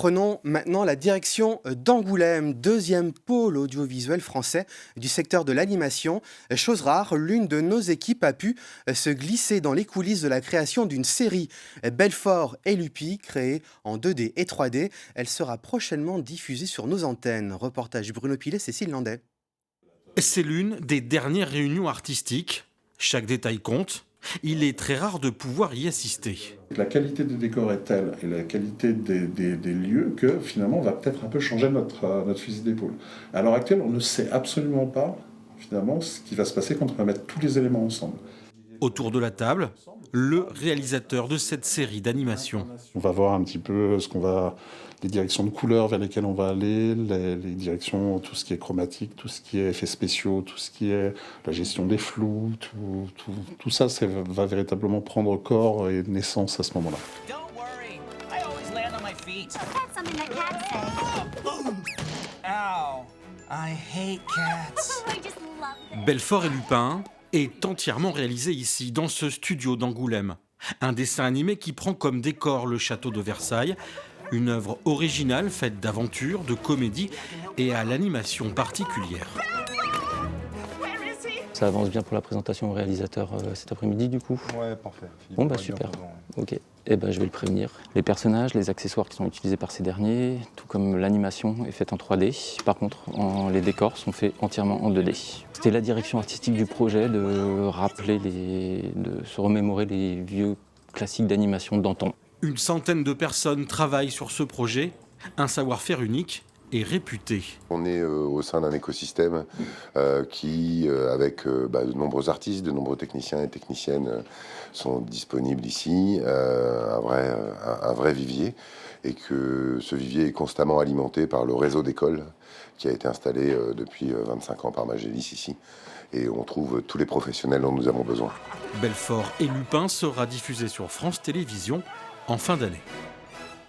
prenons maintenant la direction d'Angoulême, deuxième pôle audiovisuel français du secteur de l'animation. Chose rare, l'une de nos équipes a pu se glisser dans les coulisses de la création d'une série Belfort et Lupin, créée en 2D et 3D. Elle sera prochainement diffusée sur nos antennes. Reportage Bruno Pilet, Cécile Landais. C'est l'une des dernières réunions artistiques. Chaque détail compte. Il est très rare de pouvoir y assister. La qualité des décors est telle et la qualité des lieux que finalement on va peut-être un peu changer notre fusil d'épaule. À l'heure actuelle, on ne sait absolument pas finalement ce qui va se passer quand on va mettre tous les éléments ensemble. Autour de la table, le réalisateur de cette série d'animation. On va voir un petit peu les directions de couleurs vers lesquelles on va aller, les directions, tout ce qui est chromatique, tout ce qui est effets spéciaux, tout ce qui est la gestion des flous, tout ça, va véritablement prendre corps et naissance à ce moment-là. Don't worry, I always land on my feet. That's something that cats say. Ow, I hate cats. I just love it. Belfort et Lupin est entièrement réalisé ici, dans ce studio d'Angoulême. Un dessin animé qui prend comme décor le château de Versailles, une œuvre originale faite d'aventure, de comédie et à l'animation particulière. Ça avance bien pour la présentation au réalisateur cet après-midi du coup. Ouais, parfait. Bon bah super. Ok. Et ben je vais le prévenir. Les personnages, les accessoires qui sont utilisés par ces derniers, tout comme l'animation est faite en 3D. Par contre, les décors sont faits entièrement en 2D. C'était la direction artistique du projet de rappeler de se remémorer les vieux classiques d'animation d'antan. Une centaine de personnes travaillent sur ce projet, un savoir-faire unique et réputé. On est au sein d'un écosystème qui, avec de nombreux artistes, de nombreux techniciens et techniciennes sont disponibles ici, un vrai vivier, et que ce vivier est constamment alimenté par le réseau d'écoles qui a été installé depuis 25 ans par Magélis ici. Et on trouve tous les professionnels dont nous avons besoin. Belfort et Lupin sera diffusé sur France Télévisions en fin d'année.